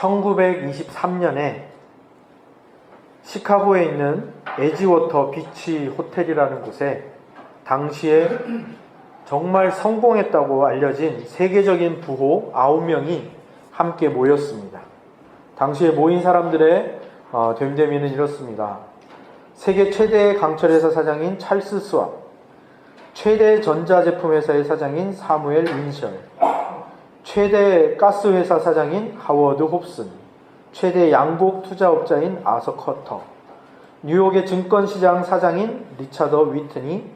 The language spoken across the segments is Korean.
1923년에 시카고에 있는 에지워터 비치 호텔이라는 곳에 당시에 정말 성공했다고 알려진 세계적인 부호 9명이 함께 모였습니다. 당시에 모인 사람들의 됨됨이는 이렇습니다. 세계 최대의 강철회사 사장인 찰스 스왑, 최대 전자제품회사의 사장인 사무엘 윈셜, 최대 가스회사 사장인 하워드 홉슨, 최대 양곡 투자업자인 아서 커터, 뉴욕의 증권시장 사장인 리차더 위트니,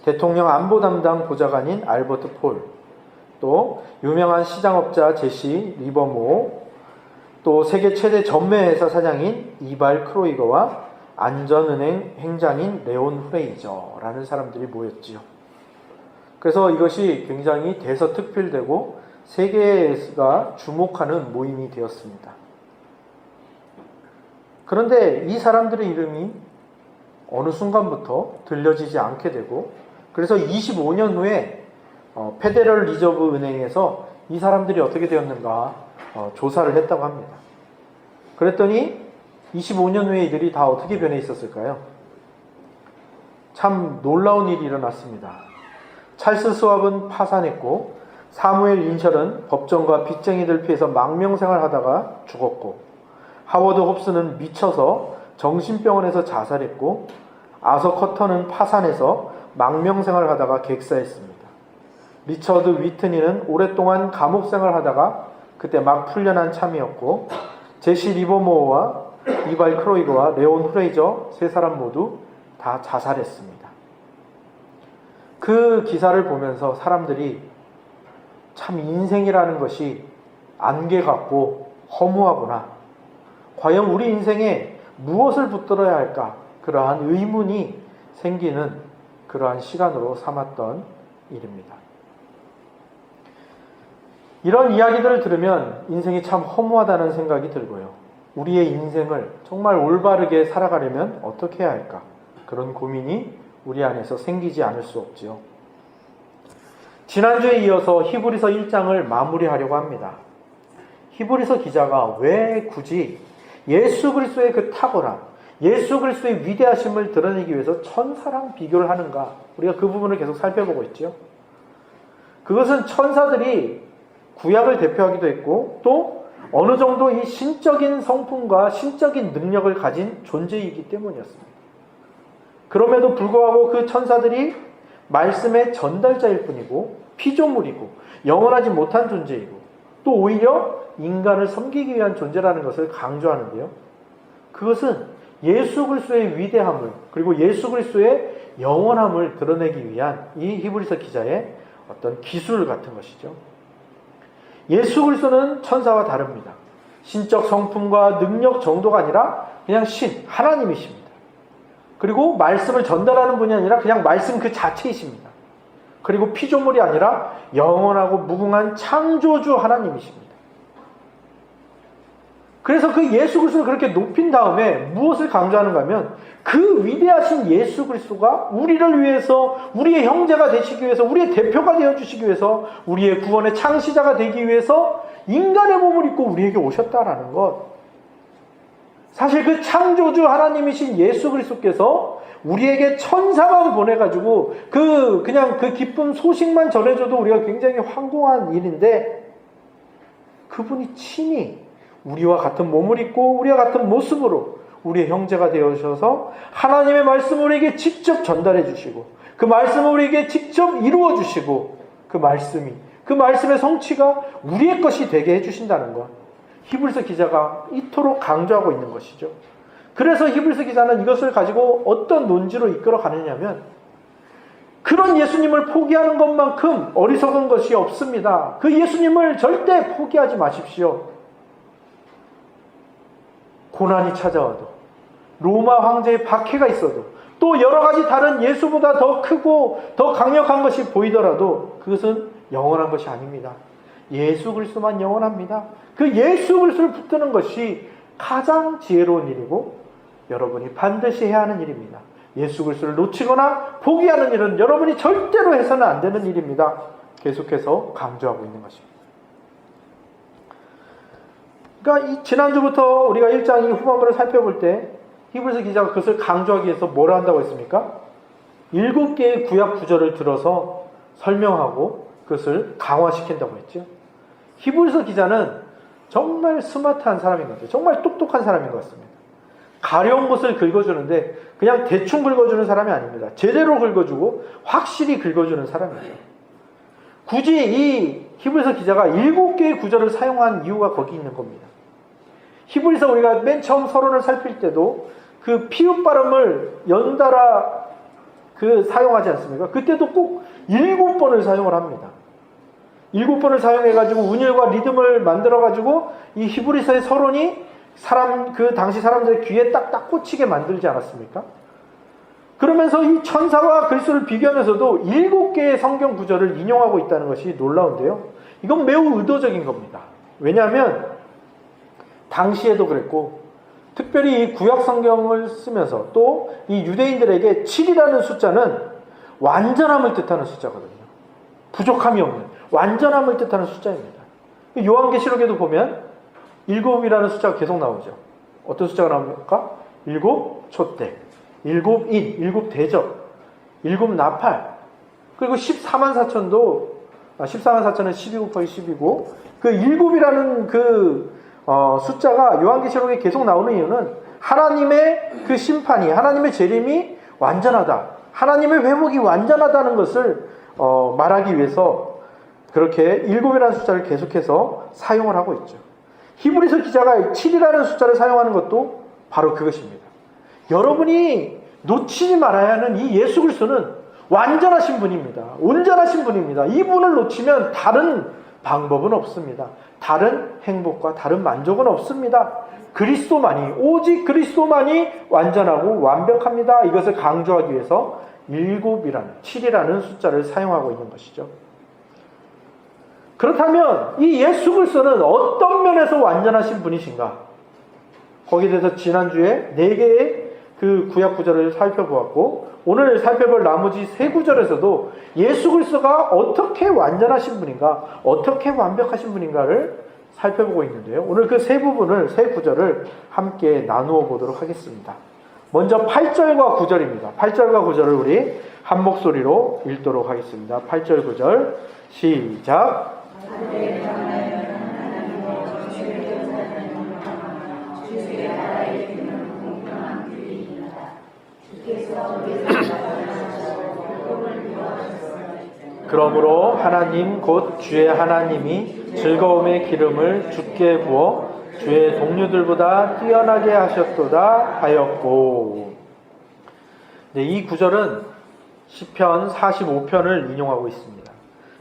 대통령 안보 담당 보좌관인 알버트 폴, 또 유명한 시장업자 제시 리버모어, 또 세계 최대 전매회사 사장인 이발 크로이거와 안전은행 행장인 레온 프레이저라는 사람들이 모였지요. 그래서 이것이 굉장히 대서특필되고 세계가 주목하는 모임이 되었습니다. 그런데 이 사람들의 이름이 어느 순간부터 들려지지 않게 되고, 그래서 25년 후에 페데럴 리저브 은행에서 이 사람들이 어떻게 되었는가 조사를 했다고 합니다. 그랬더니 25년 후에 이들이 다 어떻게 변해 있었을까요? 참 놀라운 일이 일어났습니다. 찰스 스왑은 파산했고, 사무엘 윈셜은 법정과 빚쟁이들 피해서 망명생활하다가 죽었고, 하워드 홉스는 미쳐서 정신병원에서 자살했고, 아서 커터는 파산해서 망명생활하다가 객사했습니다. 리처드 위트니는 오랫동안 감옥생활하다가 그때 막 풀려난 참이었고, 제시 리버모어와 이발 크로이거와 레온 프레이저 세 사람 모두 다 자살했습니다. 그 기사를 보면서 사람들이 참 인생이라는 것이 안개 같고 허무하구나, 과연 우리 인생에 무엇을 붙들어야 할까, 그러한 의문이 생기는 그러한 시간으로 삼았던 일입니다. 이런 이야기들을 들으면 인생이 참 허무하다는 생각이 들고요. 우리의 인생을 정말 올바르게 살아가려면 어떻게 해야 할까, 그런 고민이 우리 안에서 생기지 않을 수 없지요. 지난주에 이어서 히브리서 1장을 마무리하려고 합니다. 히브리서 기자가 왜 굳이 예수 그리스도의 그 탁월함, 예수 그리스도의 위대하심을 드러내기 위해서 천사랑 비교를 하는가, 우리가 그 부분을 계속 살펴보고 있죠. 그것은 천사들이 구약을 대표하기도 했고, 또 어느 정도 이 신적인 성품과 신적인 능력을 가진 존재이기 때문이었습니다. 그럼에도 불구하고 그 천사들이 말씀의 전달자일 뿐이고 피조물이고 영원하지 못한 존재이고, 또 오히려 인간을 섬기기 위한 존재라는 것을 강조하는데요. 그것은 예수 그리스도의 위대함을, 그리고 예수 그리스도의 영원함을 드러내기 위한 이 히브리서 기자의 어떤 기술 같은 것이죠. 예수 그리스도는 천사와 다릅니다. 신적 성품과 능력 정도가 아니라 그냥 하나님이십니다. 그리고 말씀을 전달하는 분이 아니라 그냥 말씀 그 자체이십니다. 그리고 피조물이 아니라 영원하고 무궁한 창조주 하나님이십니다. 그래서 그 예수 그리스도를 그렇게 높인 다음에 무엇을 강조하는가 하면, 그 위대하신 예수 그리스도가 우리를 위해서, 우리의 형제가 되시기 위해서, 우리의 대표가 되어주시기 위해서, 우리의 구원의 창시자가 되기 위해서 인간의 몸을 입고 우리에게 오셨다라는 것. 사실 그 창조주 하나님이신 예수 그리스도께서 우리에게 천사만 보내가지고 그냥 그 기쁜 소식만 전해줘도 우리가 굉장히 황송한 일인데, 그분이 친히 우리와 같은 몸을 입고 우리와 같은 모습으로 우리의 형제가 되어주셔서 하나님의 말씀을 우리에게 직접 전달해 주시고, 그 말씀을 우리에게 직접 이루어 주시고, 그 말씀의 성취가 우리의 것이 되게 해주신다는 것, 히브리서 기자가 이토록 강조하고 있는 것이죠. 그래서 히브리서 기자는 이것을 가지고 어떤 논지로 이끌어 가느냐면, 그런 예수님을 포기하는 것만큼 어리석은 것이 없습니다. 그 예수님을 절대 포기하지 마십시오. 고난이 찾아와도, 로마 황제의 박해가 있어도, 또 여러 가지 다른 예수보다 더 크고 더 강력한 것이 보이더라도 그것은 영원한 것이 아닙니다. 예수 그리스도만 영원합니다. 그 예수 그리스도를 붙드는 것이 가장 지혜로운 일이고 여러분이 반드시 해야 하는 일입니다. 예수 그리스도를 놓치거나 포기하는 일은 여러분이 절대로 해서는 안 되는 일입니다. 계속해서 강조하고 있는 것입니다. 그러니까 이 지난주부터 우리가 1장 후반부를 살펴볼 때 히브리서 기자가 그것을 강조하기 위해서 뭘 한다고 했습니까? 7개의 구약 구절을 들어서 설명하고 그것을 강화시킨다고 했죠. 히브리서 기자는 정말 스마트한 사람인 것 같아요. 정말 똑똑한 사람인 것 같습니다. 가려운 것을 긁어주는데 그냥 대충 긁어주는 사람이 아닙니다. 제대로 긁어주고 확실히 긁어주는 사람이죠. 굳이 이 히브리서 기자가 7개의 구절을 사용한 이유가 거기 있는 겁니다. 히브리서 우리가 맨 처음 서론을 살필 때도 그 피읍 발음을 연달아 사용하지 않습니까? 그때도 꼭 7번을 사용을 합니다. 7번을 사용해가지고 운율과 리듬을 만들어가지고 이 히브리서의 서론이 그 당시 사람들의 귀에 딱딱 꽂히게 만들지 않았습니까? 그러면서 이 천사와 그리스도를 비교하면서도 7개의 성경 구절을 인용하고 있다는 것이 놀라운데요. 이건 매우 의도적인 겁니다. 왜냐하면 당시에도 그랬고 특별히 이 구약 성경을 쓰면서 또 이 유대인들에게 7이라는 숫자는 완전함을 뜻하는 숫자거든요. 부족함이 없는 완전함을 뜻하는 숫자입니다. 요한계시록에도 보면 7이라는 숫자가 계속 나오죠. 어떤 숫자가 나옵니까? 7 촛대, 7 인, 7 대접, 7 나팔, 그리고 14만 4천도 14만 4천은 12 곱하기 10이고 그 7이라는 숫자가 요한계시록에 계속 나오는 이유는 하나님의 그 심판이, 하나님의 재림이 완전하다, 하나님의 회복이 완전하다는 것을 말하기 위해서 그렇게 7이라는 숫자를 계속해서 사용을 하고 있죠. 히브리서 기자가 7이라는 숫자를 사용하는 것도 바로 그것입니다. 여러분이 놓치지 말아야 하는 이 예수 그리스도는 완전하신 분입니다. 온전하신 분입니다. 이분을 놓치면 다른 방법은 없습니다. 다른 행복과 다른 만족은 없습니다. 그리스도만이, 오직 그리스도만이 완전하고 완벽합니다. 이것을 강조하기 위해서 7이라는 숫자를 사용하고 있는 것이죠. 그렇다면 이 예수 그리스도는 어떤 면에서 완전하신 분이신가? 거기에 대해서 지난주에 4개의 그 구약 구절을 살펴보았고 오늘 살펴볼 나머지 3구절에서도 예수 그리스도가 어떻게 완전하신 분인가, 어떻게 완벽하신 분인가를 살펴보고 있는데요. 오늘 그 세 부분을, 3구절을 함께 나누어 보도록 하겠습니다. 먼저 8절과 9절입니다. 8절과 9절을 우리 한 목소리로 읽도록 하겠습니다. 8절 9절 시작. 그러므로 하나님 곧 주의 하나님이 즐거움의 기름을 주께 부어 주의 동료들보다 뛰어나게 하셨도다 하였고. 네, 이 구절은 시편 45편을 인용하고 있습니다.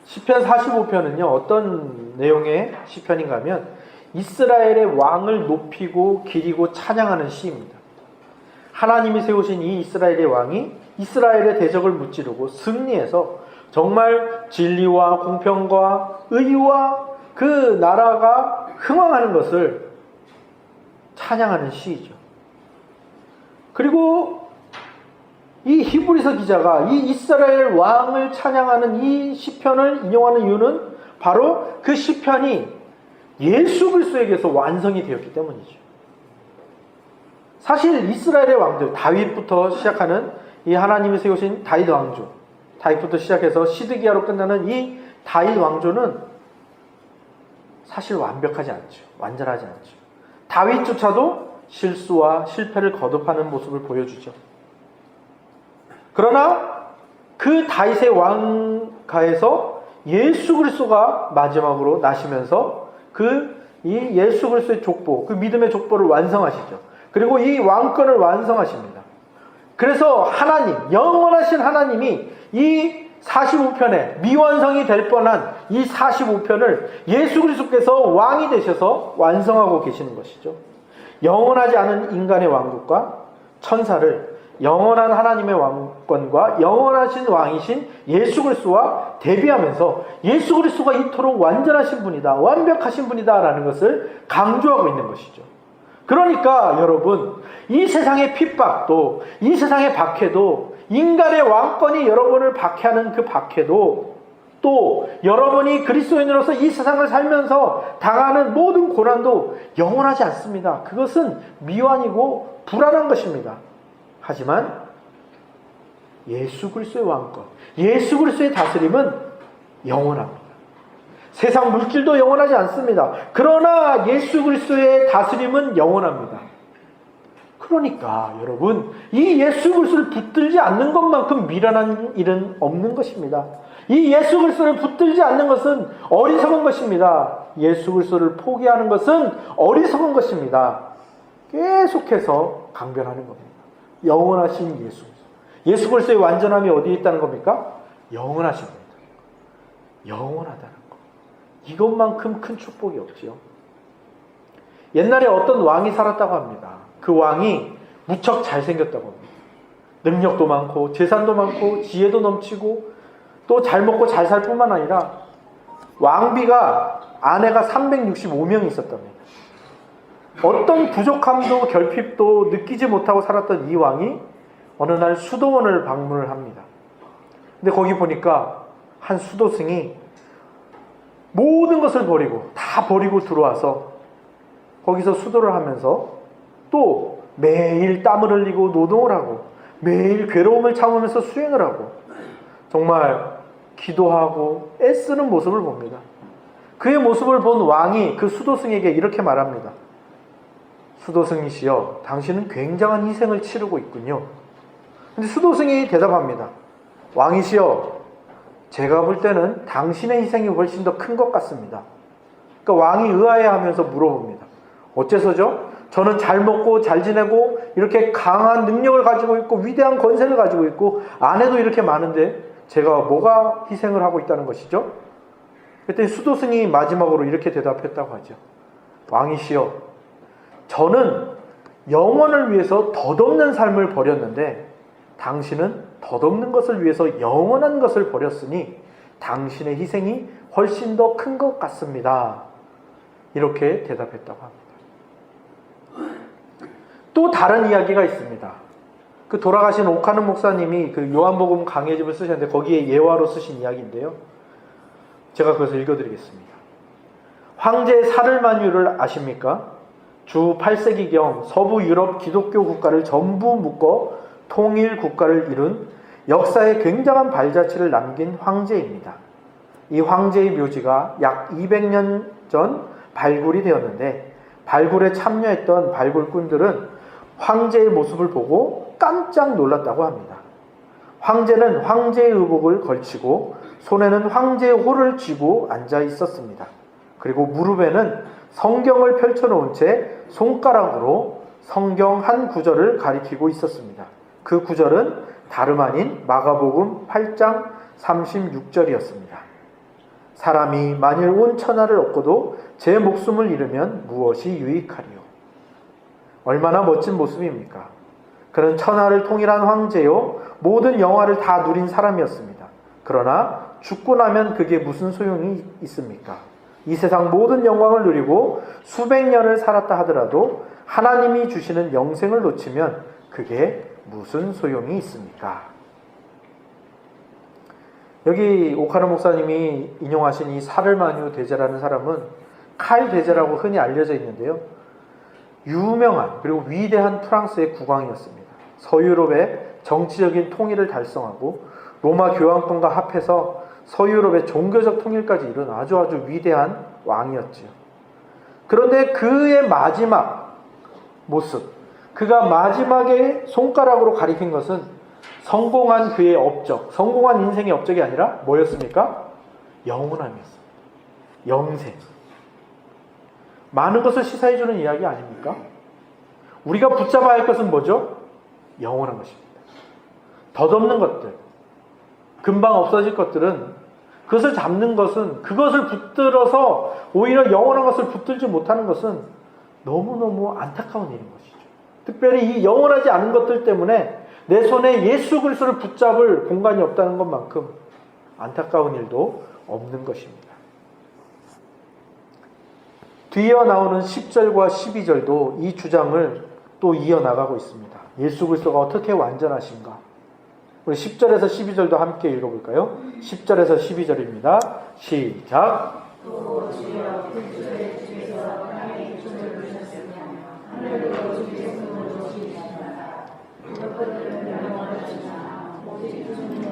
시편 45편은요 어떤 내용의 시편인가 하면 이스라엘의 왕을 높이고 기리고 찬양하는 시입니다. 하나님이 세우신 이 이스라엘의 왕이 이스라엘의 대적을 무찌르고 승리해서 정말 진리와 공평과 의와 그 나라가 흥왕하는 것을 찬양하는 시이죠. 그리고 이 히브리서 기자가 이 이스라엘 왕을 찬양하는 이 시편을 인용하는 이유는 바로 그 시편이 예수 그리스도에게서 완성이 되었기 때문이죠. 사실 이스라엘의 왕들, 다윗부터 시작하는 이 하나님이 세우신 다윗 왕조, 다윗부터 시작해서 시드기야로 끝나는 이 다윗 왕조는 사실 완벽하지 않죠. 완전하지 않죠. 다윗조차도 실수와 실패를 거듭하는 모습을 보여주죠. 그러나 그 다윗의 왕가에서 예수 그리스도가 마지막으로 나시면서 이 예수 그리스도의 족보, 그 믿음의 족보를 완성하시죠. 그리고 이 왕권을 완성하십니다. 그래서 하나님, 영원하신 하나님이 이 45편에 미완성이 될 뻔한 이 45편을 예수 그리스도께서 왕이 되셔서 완성하고 계시는 것이죠. 영원하지 않은 인간의 왕국과 천사를 영원한 하나님의 왕권과 영원하신 왕이신 예수 그리스도와 대비하면서 예수 그리스도가 이토록 완전하신 분이다, 완벽하신 분이다 라는 것을 강조하고 있는 것이죠. 그러니까 여러분, 이 세상의 핍박도, 이 세상의 박해도, 인간의 왕권이 여러분을 박해하는 그 박해도 또 여러분이 그리스도인으로서 이 세상을 살면서 당하는 모든 고난도 영원하지 않습니다. 그것은 미완이고 불안한 것입니다. 하지만 예수 그리스도의 왕권, 예수 그리스도의 다스림은 영원합니다. 세상 물질도 영원하지 않습니다. 그러나 예수 그리스도의 다스림은 영원합니다. 그러니까 여러분, 이 예수 그리스도를 붙들지 않는 것만큼 미련한 일은 없는 것입니다. 이 예수 그리스도를 붙들지 않는 것은 어리석은 것입니다. 예수 그리스도를 포기하는 것은 어리석은 것입니다. 계속해서 강변하는 겁니다. 영원하신 예수 그리스도. 예수 그리스도의 완전함이 어디에 있다는 겁니까? 영원하신 겁니다. 영원하다는 것. 이것만큼 큰 축복이 없지요. 옛날에 어떤 왕이 살았다고 합니다. 그 왕이 무척 잘생겼다고 합니다. 능력도 많고 재산도 많고 지혜도 넘치고 또 잘 먹고 잘 살 뿐만 아니라 왕비가 아내가 365명이 있었답니다. 어떤 부족함도 결핍도 느끼지 못하고 살았던 이 왕이 어느 날 수도원을 방문을 합니다. 근데 거기 보니까 한 수도승이 모든 것을 버리고 다 버리고 들어와서 거기서 수도를 하면서 또 매일 땀을 흘리고 노동을 하고 매일 괴로움을 참으면서 수행을 하고 정말 기도하고 애쓰는 모습을 봅니다. 그의 모습을 본 왕이 그 수도승에게 이렇게 말합니다. 수도승이시여, 당신은 굉장한 희생을 치르고 있군요. 근데 수도승이 대답합니다. 왕이시여, 제가 볼 때는 당신의 희생이 훨씬 더 큰 것 같습니다. 그러니까 왕이 의아해하면서 물어봅니다. 어째서죠? 저는 잘 먹고 잘 지내고 이렇게 강한 능력을 가지고 있고 위대한 권세를 가지고 있고 아내도 이렇게 많은데 제가 뭐가 희생을 하고 있다는 것이죠? 그랬더니 수도승이 마지막으로 이렇게 대답했다고 하죠. 왕이시여, 저는 영원을 위해서 덧없는 삶을 버렸는데 당신은 덧없는 것을 위해서 영원한 것을 버렸으니 당신의 희생이 훨씬 더 큰 것 같습니다. 이렇게 대답했다고 합니다. 또 다른 이야기가 있습니다. 그 돌아가신 오카노 목사님이 그 요한복음 강해집을 쓰셨는데 거기에 예화로 쓰신 이야기인데요. 제가 그것을 읽어드리겠습니다. 황제 사르마뉴를 아십니까? 주 8세기경 서부 유럽 기독교 국가를 전부 묶어 통일 국가를 이룬 역사에 굉장한 발자취를 남긴 황제입니다. 이 황제의 묘지가 약 200년 전 발굴이 되었는데 발굴에 참여했던 발굴꾼들은 황제의 모습을 보고 깜짝 놀랐다고 합니다. 황제는 황제의 의복을 걸치고 손에는 황제의 호를 쥐고 앉아 있었습니다. 그리고 무릎에는 성경을 펼쳐놓은 채 손가락으로 성경 한 구절을 가리키고 있었습니다. 그 구절은 다름 아닌 마가복음 8장 36절이었습니다. 사람이 만일 온 천하를 얻고도 제 목숨을 잃으면 무엇이 유익하리요? 얼마나 멋진 모습입니까? 그는 천하를 통일한 황제요 모든 영화를 다 누린 사람이었습니다. 그러나 죽고 나면 그게 무슨 소용이 있습니까? 이 세상 모든 영광을 누리고 수백 년을 살았다 하더라도 하나님이 주시는 영생을 놓치면 그게 무슨 소용이 있습니까? 여기 오카노 목사님이 인용하신 이 사르마뉴 대제라는 사람은 칼 대제라고 흔히 알려져 있는데요. 유명한 그리고 위대한 프랑스의 국왕이었습니다. 서유럽의 정치적인 통일을 달성하고 로마 교황권과 합해서 서유럽의 종교적 통일까지 이룬 아주 위대한 왕이었지요. 그런데 그의 마지막 모습, 그가 마지막에 손가락으로 가리킨 것은 성공한 그의 업적, 성공한 인생의 업적이 아니라 뭐였습니까? 영원함이었습니다. 영생. 많은 것을 시사해주는 이야기 아닙니까? 우리가 붙잡아야 할 것은 뭐죠? 영원한 것입니다. 덧없는 것들, 금방 없어질 것들은 그것을 잡는 것은, 그것을 붙들어서 오히려 영원한 것을 붙들지 못하는 것은 너무너무 안타까운 일인 것이죠. 특별히 이 영원하지 않은 것들 때문에 내 손에 예수 그리스도를 붙잡을 공간이 없다는 것만큼 안타까운 일도 없는 것입니다. 뒤에 나오는 10절과 12절도 이 주장을 또 이어나가고 있습니다. 예수 그리스도가 어떻게 완전하신가? 우리 10절에서 12절도 함께 읽어볼까요? 10절에서 12절입니다. 시작.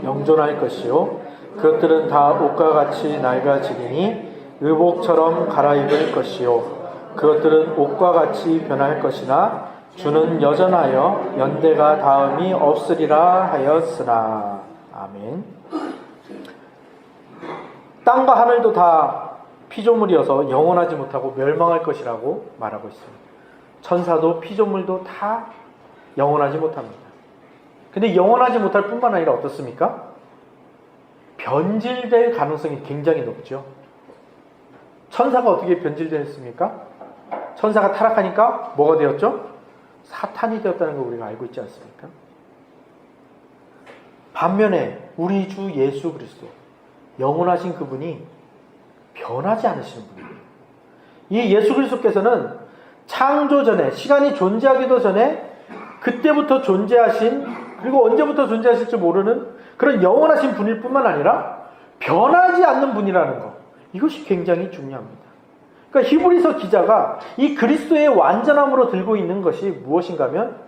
영존할 것이요 그것들은 다 옷과 같이 낡아지리니 의복처럼 갈아입을 것이요 그것들은 옷과 같이 변할 것이나 주는 여전하여 연대가 다음이 없으리라 하였으나. 아멘. 땅과 하늘도 다 피조물이어서 영원하지 못하고 멸망할 것이라고 말하고 있습니다. 천사도 피조물도 다 영원하지 못합니다. 근데 영원하지 못할 뿐만 아니라 어떻습니까? 변질될 가능성이 굉장히 높죠. 천사가 어떻게 변질됐습니까? 천사가 타락하니까 뭐가 되었죠? 사탄이 되었다는 걸 우리가 알고 있지 않습니까? 반면에 우리 주 예수 그리스도, 영원하신 그분이 변하지 않으시는 분입니다. 이 예수 그리스도께서는 창조 전에, 시간이 존재하기도 전에 그때부터 존재하신, 그리고 언제부터 존재하실지 모르는 그런 영원하신 분일 뿐만 아니라 변하지 않는 분이라는 것, 이것이 굉장히 중요합니다. 그러니까 히브리서 기자가 이 그리스도의 완전함으로 들고 있는 것이 무엇인가 하면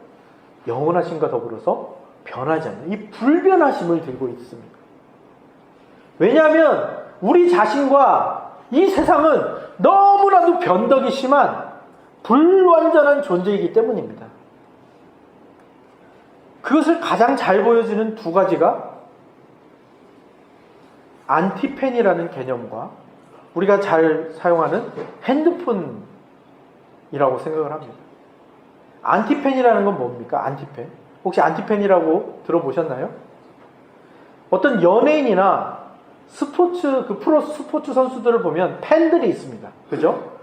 영원하심과 더불어서 변하지 않는 이 불변하심을 들고 있습니다. 왜냐하면 우리 자신과 이 세상은 너무나도 변덕이 심한 불완전한 존재이기 때문입니다. 그것을 가장 잘 보여주는 두 가지가 안티펜이라는 개념과 우리가 잘 사용하는 핸드폰이라고 생각을 합니다. 안티펜이라는 건 뭡니까? 안티펜. 혹시 안티펜이라고 들어보셨나요? 어떤 연예인이나 스포츠, 프로 스포츠 선수들을 보면 팬들이 있습니다. 그죠?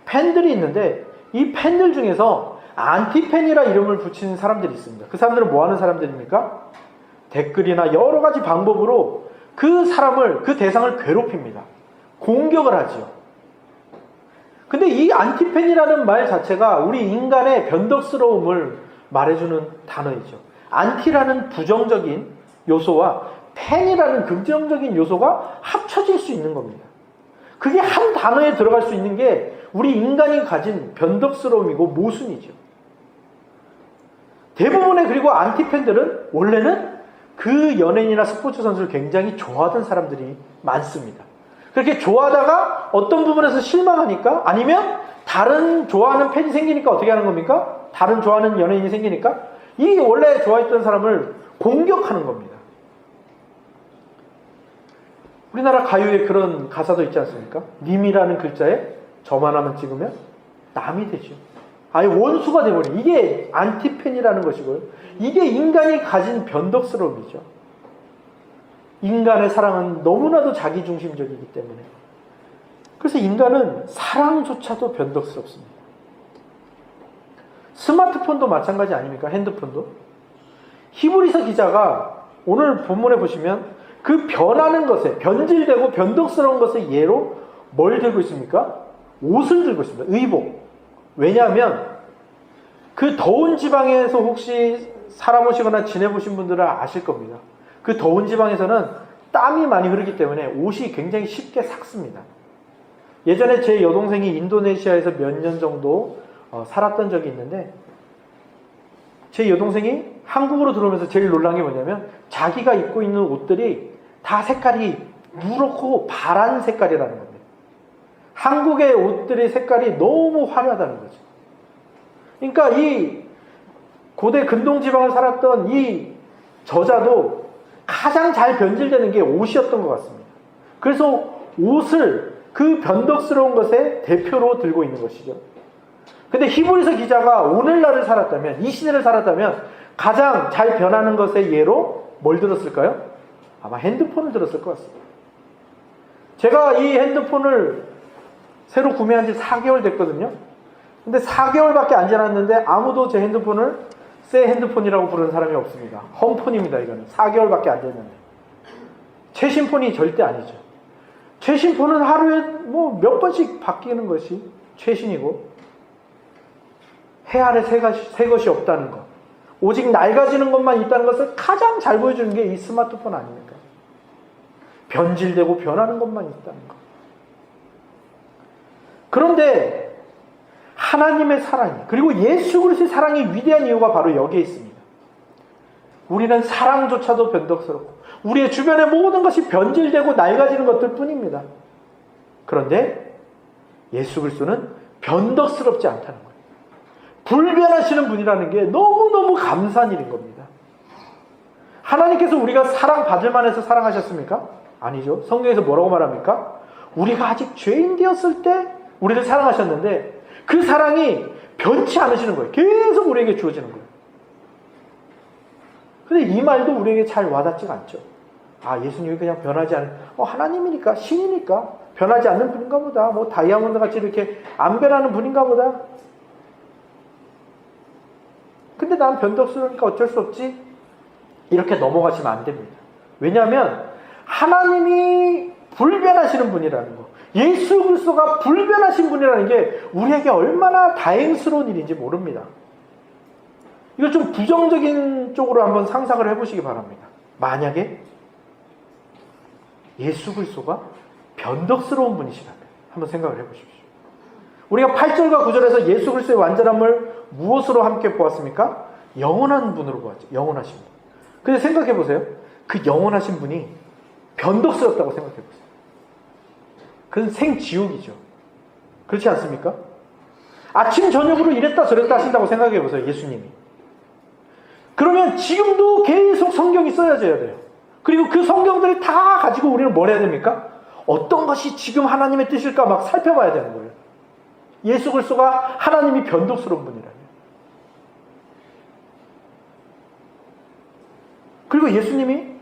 팬들이 있는데 이 팬들 중에서 안티팬이라 이름을 붙이는 사람들이 있습니다. 그 사람들은 뭐 하는 사람들입니까? 댓글이나 여러 가지 방법으로 그 사람을, 그 대상을 괴롭힙니다. 공격을 하지요. 근데 이 안티팬이라는 말 자체가 우리 인간의 변덕스러움을 말해주는 단어이죠. 안티라는 부정적인 요소와 팬이라는 긍정적인 요소가 합쳐질 수 있는 겁니다. 그게 한 단어에 들어갈 수 있는 게 우리 인간이 가진 변덕스러움이고 모순이죠. 대부분의 그리고 안티팬들은 원래는 그 연예인이나 스포츠 선수를 굉장히 좋아하던 사람들이 많습니다. 그렇게 좋아하다가 어떤 부분에서 실망하니까 아니면 다른 좋아하는 팬이 생기니까 어떻게 하는 겁니까? 다른 좋아하는 연예인이 생기니까 이 원래 좋아했던 사람을 공격하는 겁니다. 우리나라 가요에 그런 가사도 있지 않습니까? 님이라는 글자에 저만 하면 찍으면 남이 되죠. 아예 원수가 되버린, 이게 안티팬이라는 것이고요. 이게 인간이 가진 변덕스러움이죠. 인간의 사랑은 너무나도 자기중심적이기 때문에. 그래서 인간은 사랑조차도 변덕스럽습니다. 스마트폰도 마찬가지 아닙니까? 핸드폰도. 히브리서 기자가 오늘 본문에 보시면 그 변하는 것에, 변질되고 변덕스러운 것의 예로 뭘 들고 있습니까? 옷을 들고 있습니다. 의복. 왜냐하면 그 더운 지방에서 혹시 살아 보시거나 지내보신 분들은 아실 겁니다. 그 더운 지방에서는 땀이 많이 흐르기 때문에 옷이 굉장히 쉽게 삭습니다. 예전에 제 여동생이 인도네시아에서 몇 년 정도 살았던 적이 있는데 제 여동생이 한국으로 들어오면서 제일 놀란 게 뭐냐면 자기가 입고 있는 옷들이 다 색깔이 누렇고 파란 색깔이라는 겁니다. 한국의 옷들의 색깔이 너무 화려하다는 거죠. 그러니까 이 고대 근동지방을 살았던 이 저자도 가장 잘 변질되는 게 옷이었던 것 같습니다. 그래서 옷을 그 변덕스러운 것의 대표로 들고 있는 것이죠. 근데 히브리서 기자가 오늘날을 살았다면, 이 시대를 살았다면 가장 잘 변하는 것의 예로 뭘 들었을까요? 아마 핸드폰을 들었을 것 같습니다. 제가 이 핸드폰을 새로 구매한 지 4개월 됐거든요. 근데 4개월밖에 안 지났는데 아무도 제 핸드폰을 새 핸드폰이라고 부르는 사람이 없습니다. 홈폰입니다. 이거는 4개월밖에 안 됐는데. 최신폰이 절대 아니죠. 최신폰은 하루에 뭐 몇 번씩 바뀌는 것이 최신이고 해 아래 새 것이 없다는 것. 오직 낡아지는 것만 있다는 것을 가장 잘 보여주는 게 이 스마트폰 아닙니까? 변질되고 변하는 것만 있다는 것. 그런데 하나님의 사랑이, 그리고 예수 그리스도의 사랑이 위대한 이유가 바로 여기에 있습니다. 우리는 사랑조차도 변덕스럽고 우리의 주변의 모든 것이 변질되고 낡아지는 것들 뿐입니다. 그런데 예수 그리스도는 변덕스럽지 않다는 거예요. 불변하시는 분이라는 게 너무너무 감사한 일인 겁니다. 하나님께서 우리가 사랑받을 만해서 사랑하셨습니까? 아니죠. 성경에서 뭐라고 말합니까? 우리가 아직 죄인 되었을 때 우리를 사랑하셨는데 그 사랑이 변치 않으시는 거예요. 계속 우리에게 주어지는 거예요. 근데 이 말도 우리에게 잘 와닿지가 않죠. 아, 예수님이 그냥 변하지 않은, 하나님이니까, 신이니까 변하지 않는 분인가 보다. 뭐 다이아몬드 같이 이렇게 안 변하는 분인가 보다. 근데 난 변덕스러우니까 어쩔 수 없지. 이렇게 넘어가시면 안 됩니다. 왜냐하면 하나님이 불변하시는 분이라는 거, 예수 그리스도가 불변하신 분이라는 게 우리에게 얼마나 다행스러운 일인지 모릅니다. 이거 좀 부정적인 쪽으로 한번 상상을 해보시기 바랍니다. 만약에 예수 그리스도가 변덕스러운 분이시라면 한번 생각을 해보십시오. 우리가 8절과 9절에서 예수 그리스도의 완전함을 무엇으로 함께 보았습니까? 영원한 분으로 보았죠. 영원하신 분. 근데 생각해보세요. 그 영원하신 분이 변덕스럽다고 생각해보세요. 그건 생지옥이죠. 그렇지 않습니까? 아침 저녁으로 이랬다 저랬다 하신다고 생각해보세요. 예수님이. 그러면 지금도 계속 성경이 써져야 돼요. 그리고 그 성경들을 다 가지고 우리는 뭘 해야 됩니까? 어떤 것이 지금 하나님의 뜻일까 막 살펴봐야 되는 거예요. 예수 그리스도가 하나님이 변덕스러운 분이라면. 그리고 예수님이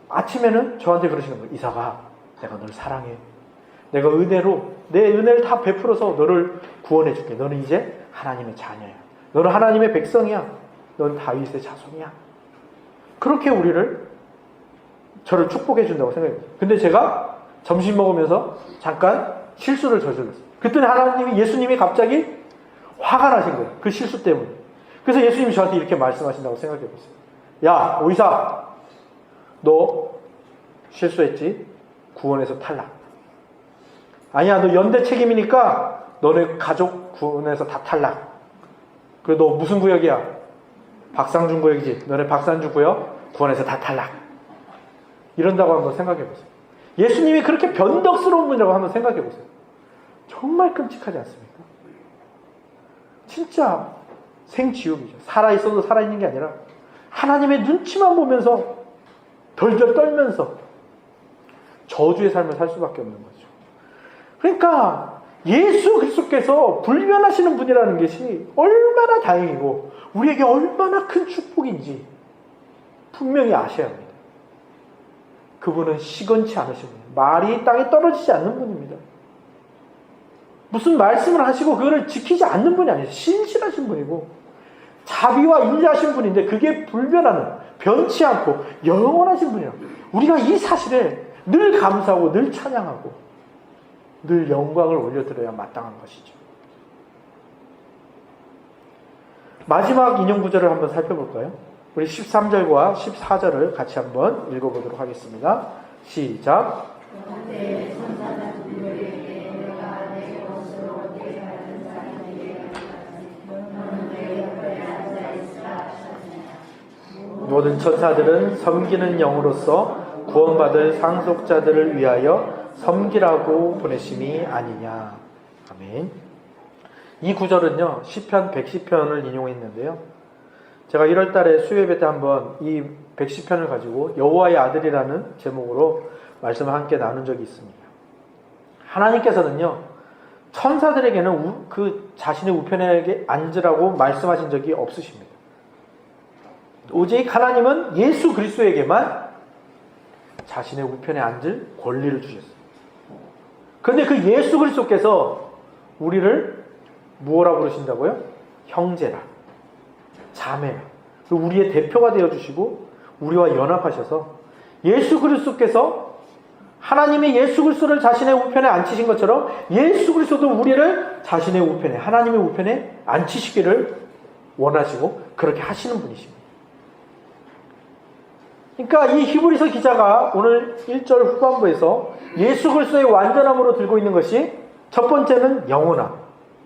아침에는 저한테 그러시는 거예요. 이삭아, 내가 널 사랑해. 내가 은혜로 내 은혜를 다 베풀어서 너를 구원해 줄게. 너는 이제 하나님의 자녀야. 너는 하나님의 백성이야. 너는 다윗의 자손이야. 그렇게 저를 축복해 준다고 생각해요. 근데 제가 점심 먹으면서 잠깐 실수를 저질렀어요. 그때는 예수님이 갑자기 화가 나신 거예요. 그 실수 때문에. 그래서 예수님이 저한테 이렇게 말씀하신다고 생각해 보세요. 야, 오이삭, 너 실수했지? 구원에서 탈락. 아니야, 너 연대 책임이니까 너네 가족 구원에서 다 탈락. 그래, 너 무슨 구역이야? 박상준 구역이지. 너네 박상준 구역 구원에서 다 탈락. 이런다고 한번 생각해 보세요. 예수님이 그렇게 변덕스러운 분이라고 한번 생각해 보세요. 정말 끔찍하지 않습니까? 진짜 생지옥이죠. 살아있어도 살아있는 게 아니라 하나님의 눈치만 보면서 덜덜 떨면서 저주의 삶을 살 수밖에 없는 거죠. 그러니까 예수 그리스도께서 불변하시는 분이라는 것이 얼마나 다행이고 우리에게 얼마나 큰 축복인지 분명히 아셔야 합니다. 그분은 시건치 않으신 분이에요. 말이 땅에 떨어지지 않는 분입니다. 무슨 말씀을 하시고 그거를 지키지 않는 분이 아니에요. 신실하신 분이고 자비와 인자하신 분인데 그게 불변하는, 변치 않고 영원하신 분이라고. 우리가 이 사실에 늘 감사하고 늘 찬양하고 늘 영광을 올려드려야 마땅한 것이죠. 마지막 인용 구절을 한번 살펴볼까요? 우리 13절과 14절을 같이 한번 읽어보도록 하겠습니다. 시작. 모든 천사들은 섬기는 영으로서 구원받을 상속자들을 위하여 섬기라고 보내심이 아니냐. 아멘. 이 구절은요, 시편 110편을 인용했는데요. 제가 1월달에 수요예배 때 한번 이 110편을 가지고 여호와의 아들이라는 제목으로 말씀을 함께 나눈 적이 있습니다. 하나님께서는요, 천사들에게는 그 자신의 우편에 앉으라고 말씀하신 적이 없으십니다. 오직 하나님은 예수 그리스도에게만 자신의 우편에 앉을 권리를 주셨어요. 그런데 그 예수 그리스도께서 우리를 무엇라 부르신다고요? 형제라, 자매라. 우리의 대표가 되어주시고 우리와 연합하셔서 예수 그리스도께서 하나님의 예수 그리스도를 자신의 우편에 앉히신 것처럼 예수 그리스도도 우리를 자신의 우편에, 하나님의 우편에 앉히시기를 원하시고 그렇게 하시는 분이십니다. 그러니까 이 히브리서 기자가 오늘 1절 후반부에서 예수 그리스도의 완전함으로 들고 있는 것이 첫 번째는 영원함,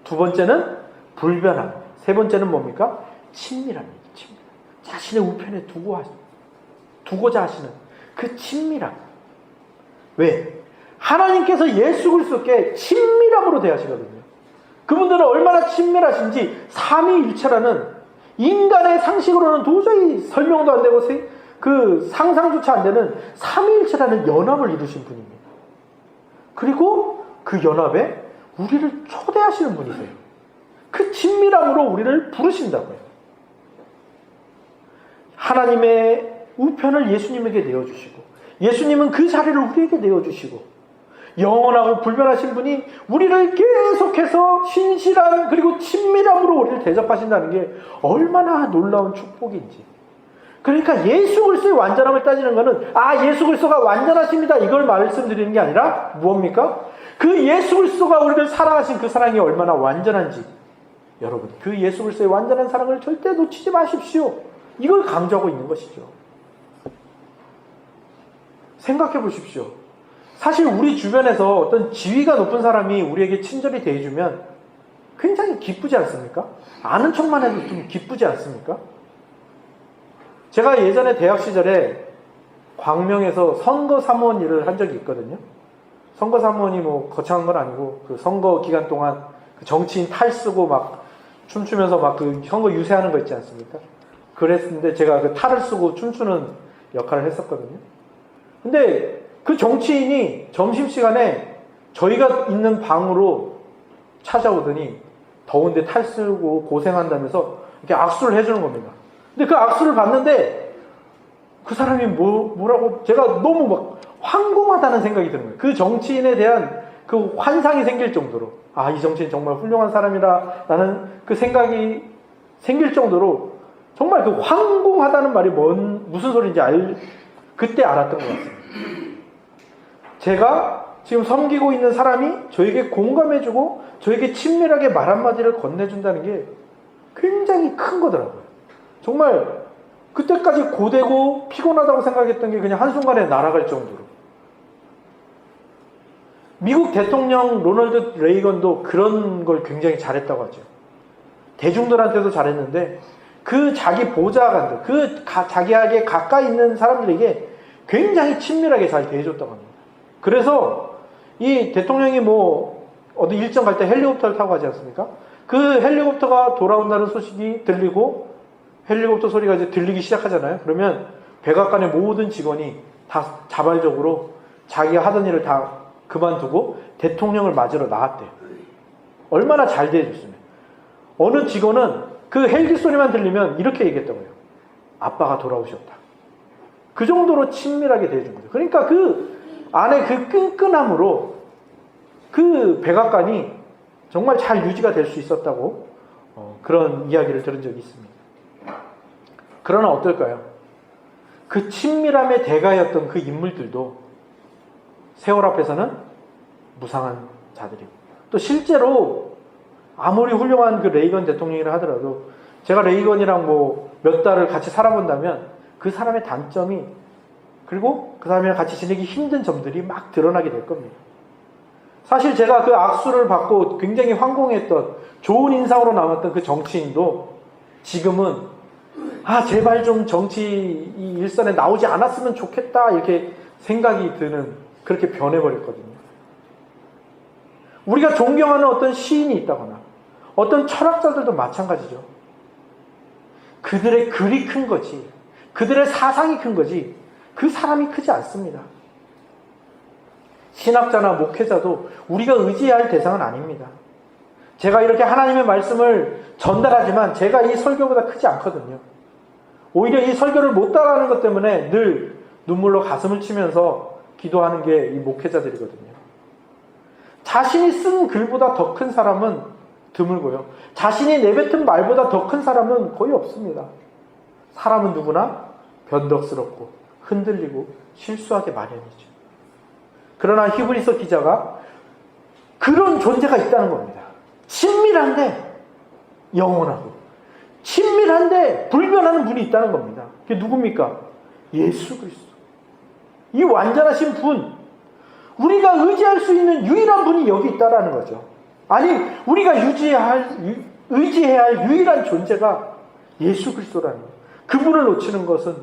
두 번째는 불변함, 세 번째는 뭡니까? 친밀함입니다. 친밀함. 자신의 우편에 두고자 하시는 그 친밀함. 왜? 하나님께서 예수 그리스도께 친밀함으로 대하시거든요. 그분들은 얼마나 친밀하신지 삼위일체라는 인간의 상식으로는 도저히 설명도 안 되고 그 상상조차 안 되는 삼위일체라는 연합을 이루신 분입니다. 그리고 그 연합에 우리를 초대하시는 분이세요. 그 친밀함으로 우리를 부르신다고요. 하나님의 우편을 예수님에게 내어주시고 예수님은 그 자리를 우리에게 내어주시고 영원하고 불변하신 분이 우리를 계속해서 신실한 그리고 친밀함으로 우리를 대접하신다는 게 얼마나 놀라운 축복인지. 그러니까 예수 그리스도의 완전함을 따지는 것은 예수 그리스도가 완전하십니다 이걸 말씀드리는 게 아니라 무엇입니까? 그 예수 그리스도가 우리를 사랑하신 그 사랑이 얼마나 완전한지 여러분 그 예수 그리스도의 완전한 사랑을 절대 놓치지 마십시오. 이걸 강조하고 있는 것이죠. 생각해 보십시오. 사실 우리 주변에서 어떤 지위가 높은 사람이 우리에게 친절히 대해주면 굉장히 기쁘지 않습니까? 아는 척만 해도 좀 기쁘지 않습니까? 제가 예전에 대학 시절에 광명에서 선거사무원 일을 한 적이 있거든요. 선거사무원이 뭐 거창한 건 아니고 그 선거 기간 동안 그 정치인 탈 쓰고 막 춤추면서 막 그 선거 유세하는 거 있지 않습니까? 그랬는데 제가 그 탈을 쓰고 춤추는 역할을 했었거든요. 근데 그 정치인이 점심시간에 저희가 있는 방으로 찾아오더니 더운데 탈 쓰고 고생한다면서 이렇게 악수를 해주는 겁니다. 근데 그 악수를 봤는데 그 사람이 뭐라고 제가 너무 막 황공하다는 생각이 드는 거예요. 그 정치인에 대한 그 환상이 생길 정도로 이 정치인 정말 훌륭한 사람이라 라는 그 생각이 생길 정도로 정말 그 황공하다는 말이 무슨 소리인지 그때 알았던 것 같습니다. 제가 지금 섬기고 있는 사람이 저에게 공감해주고 저에게 친밀하게 말 한마디를 건네준다는 게 굉장히 큰 거더라고요. 정말 그때까지 고되고 피곤하다고 생각했던 게 그냥 한순간에 날아갈 정도로. 미국 대통령 로널드 레이건도 그런 걸 굉장히 잘했다고 하죠. 대중들한테도 잘했는데 그 자기 보좌관들, 그 자기에게 가까이 있는 사람들에게 굉장히 친밀하게 잘 대해줬다고 합니다. 그래서 이 대통령이 어디 일정 갈 때 헬리콥터를 타고 가지 않습니까? 그 헬리콥터가 돌아온다는 소식이 들리고 헬리콥터 소리가 이제 들리기 시작하잖아요. 그러면 백악관의 모든 직원이 다 자발적으로 자기가 하던 일을 다 그만두고 대통령을 맞으러 나왔대요. 얼마나 잘 대해줬으면. 어느 직원은 그 헬기 소리만 들리면 이렇게 얘기했다고요. 아빠가 돌아오셨다. 그 정도로 친밀하게 대해준 거죠. 그러니까 그 안에 그 끈끈함으로 그 백악관이 정말 잘 유지가 될 수 있었다고 그런 이야기를 들은 적이 있습니다. 그러나 어떨까요? 그 친밀함의 대가였던 그 인물들도 세월 앞에서는 무상한 자들이고 또 실제로 아무리 훌륭한 그 레이건 대통령이라 하더라도 제가 레이건이랑 몇 달을 같이 살아본다면 그 사람의 단점이 그리고 그 사람이랑 같이 지내기 힘든 점들이 막 드러나게 될 겁니다. 사실 제가 그 악수를 받고 굉장히 황공했던 좋은 인상으로 남았던 그 정치인도 지금은 제발 좀 정치 이 일선에 나오지 않았으면 좋겠다 이렇게 생각이 드는 그렇게 변해버렸거든요. 우리가 존경하는 어떤 시인이 있다거나 어떤 철학자들도 마찬가지죠. 그들의 글이 큰 거지 그들의 사상이 큰 거지 그 사람이 크지 않습니다. 신학자나 목회자도 우리가 의지해야 할 대상은 아닙니다. 제가 이렇게 하나님의 말씀을 전달하지만 제가 이 설교보다 크지 않거든요. 오히려 이 설교를 못 따라하는 것 때문에 늘 눈물로 가슴을 치면서 기도하는 게 이 목회자들이거든요. 자신이 쓴 글보다 더 큰 사람은 드물고요. 자신이 내뱉은 말보다 더 큰 사람은 거의 없습니다. 사람은 누구나 변덕스럽고 흔들리고 실수하게 마련이죠. 그러나 히브리서 기자가 그런 존재가 있다는 겁니다. 친밀한데 영원하고 친밀한데 불변하는 분이 있다는 겁니다. 그게 누굽니까? 예수 그리스도. 이 완전하신 분, 우리가 의지할 수 있는 유일한 분이 여기 있다라는 거죠. 아니, 우리가 의지해야 할 유일한 존재가 예수 그리스도라는 거예요. 그분을 놓치는 것은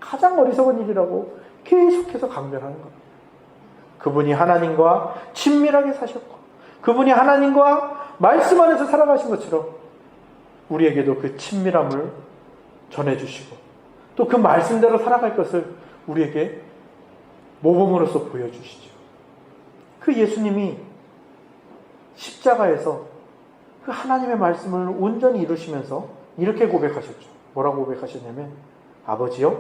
가장 어리석은 일이라고 계속해서 강변하는 겁니다. 그분이 하나님과 친밀하게 사셨고, 그분이 하나님과 말씀 안에서 살아가신 것처럼 우리에게도 그 친밀함을 전해주시고, 또 그 말씀대로 살아갈 것을 우리에게 모범으로서 보여주시죠. 그 예수님이 십자가에서 그 하나님의 말씀을 온전히 이루시면서 이렇게 고백하셨죠. 뭐라고 고백하셨냐면, 아버지여,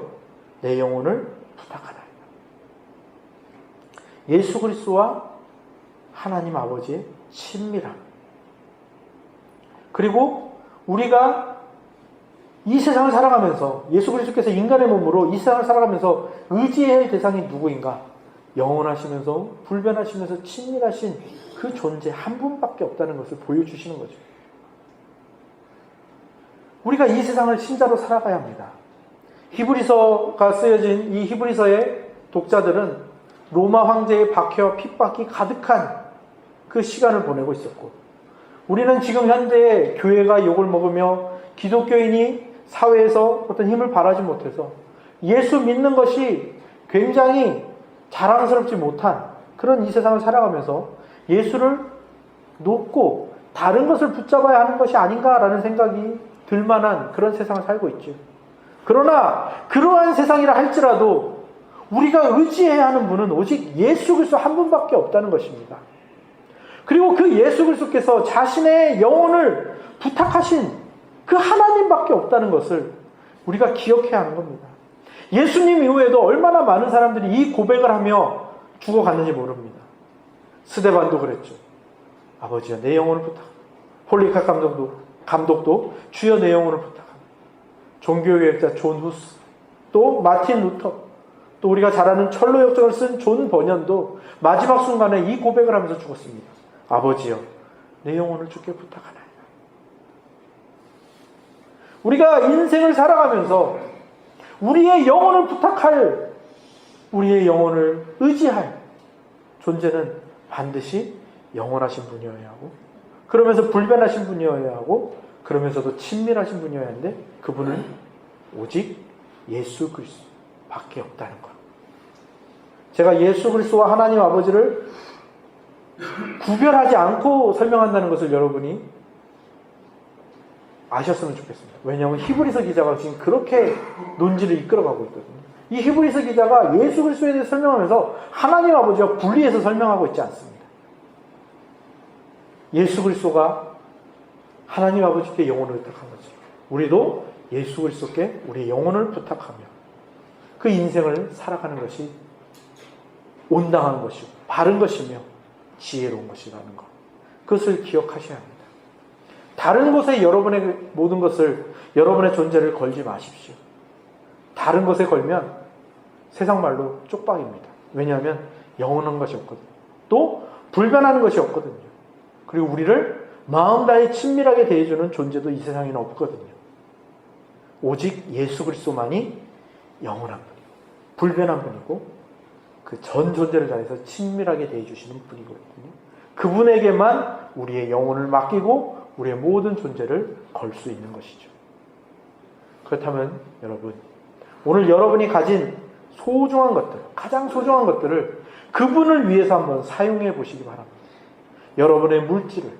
내 영혼을 부탁하나이다. 예수 그리스도와 하나님 아버지의 친밀함. 그리고 우리가 이 세상을 살아가면서, 예수 그리스도께서 인간의 몸으로 이 세상을 살아가면서 의지해야 할 대상이 누구인가? 영원하시면서 불변하시면서 친밀하신 그 존재 한 분밖에 없다는 것을 보여주시는 거죠. 우리가 이 세상을 신자로 살아가야 합니다. 히브리서가 쓰여진 이 히브리서의 독자들은 로마 황제의 박해와 핍박이 가득한 그 시간을 보내고 있었고, 우리는 지금 현재 교회가 욕을 먹으며 기독교인이 사회에서 어떤 힘을 발하지 못해서 예수 믿는 것이 굉장히 자랑스럽지 못한 그런 이 세상을 살아가면서 예수를 놓고 다른 것을 붙잡아야 하는 것이 아닌가라는 생각이 들만한 그런 세상을 살고 있죠. 그러나 그러한 세상이라 할지라도 우리가 의지해야 하는 분은 오직 예수 그리스도 한 분밖에 없다는 것입니다. 그리고 그 예수 그리스도께서 자신의 영혼을 부탁하신 그 하나님밖에 없다는 것을 우리가 기억해야 하는 겁니다. 예수님 이후에도 얼마나 많은 사람들이 이 고백을 하며 죽어갔는지 모릅니다. 스데반도 그랬죠. 아버지여, 내 영혼을 부탁합니다. 폴리카 감독도 주여 내 영혼을 부탁합니다. 종교개혁자 존 후스, 또 마틴 루터, 또 우리가 잘 아는 철로역정을 쓴 존 버년도 마지막 순간에 이 고백을 하면서 죽었습니다. 아버지여, 내 영혼을 주께 부탁하나이다. 우리가 인생을 살아가면서 우리의 영혼을 부탁할, 우리의 영혼을 의지할 존재는 반드시 영원하신 분이어야 하고, 그러면서 불변하신 분이어야 하고, 그러면서도 친밀하신 분이어야 하는데, 그분은 오직 예수 그리스도밖에 없다는 것. 제가 예수 그리스도와 하나님 아버지를 구별하지 않고 설명한다는 것을 여러분이 아셨으면 좋겠습니다. 왜냐하면 히브리서 기자가 지금 그렇게 논지를 이끌어가고 있거든요. 이 히브리서 기자가 예수 그리스도에 대해 설명하면서 하나님 아버지와 분리해서 설명하고 있지 않습니다. 예수 그리스도가 하나님 아버지께 영혼을 부탁한 거죠. 우리도 예수 그리스도께 우리의 영혼을 부탁하며 그 인생을 살아가는 것이 온당한 것이고 바른 것이며 지혜로운 것이라는 것. 그것을 기억하셔야 합니다. 다른 곳에 여러분의 모든 것을, 여러분의 존재를 걸지 마십시오. 다른 것에 걸면 세상 말로 쪽박입니다. 왜냐하면 영원한 것이 없거든요. 또 불변하는 것이 없거든요. 그리고 우리를 마음 다해 친밀하게 대해주는 존재도 이 세상에는 없거든요. 오직 예수 그리스도만이 영원한 분이고 불변한 분이고 그 전 존재를 다해서 친밀하게 대해주시는 분이거든요. 그분에게만 우리의 영혼을 맡기고 우리의 모든 존재를 걸 수 있는 것이죠. 그렇다면 여러분, 오늘 여러분이 가진 소중한 것들, 가장 소중한 것들을 그분을 위해서 한번 사용해 보시기 바랍니다. 여러분의 물질을,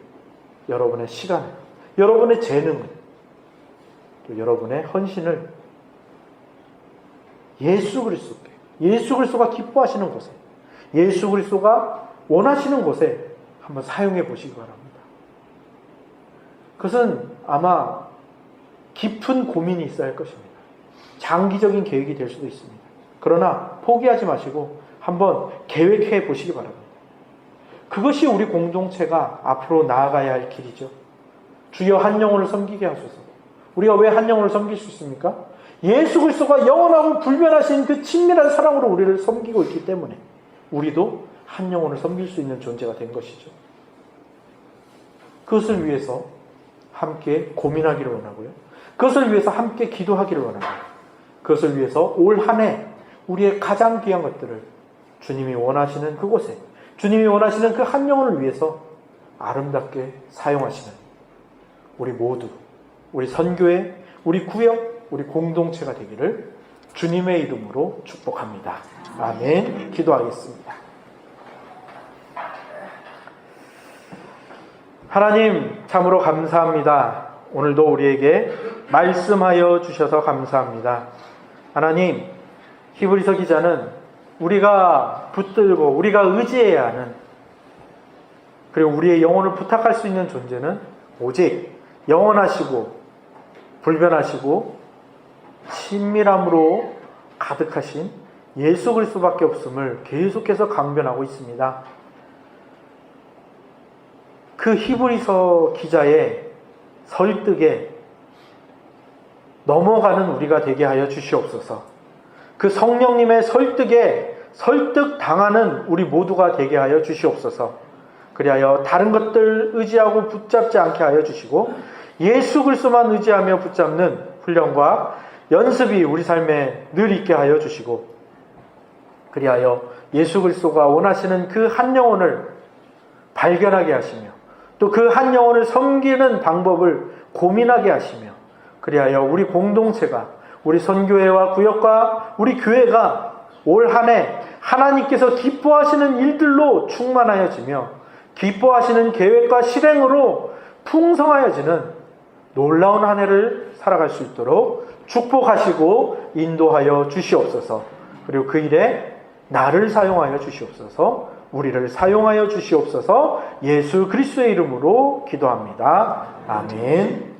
여러분의 시간을, 여러분의 재능을, 또 여러분의 헌신을 예수 그리스도께, 예수 그리스도가 기뻐하시는 곳에, 예수 그리스도가 원하시는 곳에 한번 사용해 보시기 바랍니다. 그것은 아마 깊은 고민이 있어야 할 것입니다. 장기적인 계획이 될 수도 있습니다. 그러나 포기하지 마시고 한번 계획해 보시기 바랍니다. 그것이 우리 공동체가 앞으로 나아가야 할 길이죠. 주여 한 영혼을 섬기게 하소서. 우리가 왜 한 영혼을 섬길 수 있습니까? 예수 그리스도가 영원하고 불변하신 그 친밀한 사랑으로 우리를 섬기고 있기 때문에 우리도 한 영혼을 섬길 수 있는 존재가 된 것이죠. 그것을 위해서 함께 고민하기를 원하고요. 그것을 위해서 함께 기도하기를 원합니다. 그것을 위해서 올 한 해 우리의 가장 귀한 것들을 주님이 원하시는 그곳에, 주님이 원하시는 그 한 영혼을 위해서 아름답게 사용하시는 우리 모두, 우리 선교회, 우리 구역, 우리 공동체가 되기를 주님의 이름으로 축복합니다. 아멘. 기도하겠습니다. 하나님, 참으로 감사합니다. 오늘도 우리에게 말씀하여 주셔서 감사합니다. 하나님, 히브리서 기자는 우리가 붙들고 우리가 의지해야 하는, 그리고 우리의 영혼을 부탁할 수 있는 존재는 오직 영원하시고 불변하시고 친밀함으로 가득하신 예수 그리스도밖에 없음을 계속해서 강변하고 있습니다. 그 히브리서 기자의 설득에 넘어가는 우리가 되게 하여 주시옵소서. 그 성령님의 설득에 설득당하는 우리 모두가 되게 하여 주시옵소서. 그리하여 다른 것들 의지하고 붙잡지 않게 하여 주시고 예수 그리스도만 의지하며 붙잡는 훈련과 연습이 우리 삶에 늘 있게 하여 주시고, 그리하여 예수 그리스도가 원하시는 그 한 영혼을 발견하게 하시며 또 그 한 영혼을 섬기는 방법을 고민하게 하시며, 그리하여 우리 공동체가, 우리 선교회와 구역과 우리 교회가 올 한 해 하나님께서 기뻐하시는 일들로 충만하여지며 기뻐하시는 계획과 실행으로 풍성하여지는 놀라운 한 해를 살아갈 수 있도록 축복하시고 인도하여 주시옵소서. 그리고 그 일에 나를 사용하여 주시옵소서. 우리를 사용하여 주시옵소서. 예수 그리스도의 이름으로 기도합니다. 아멘.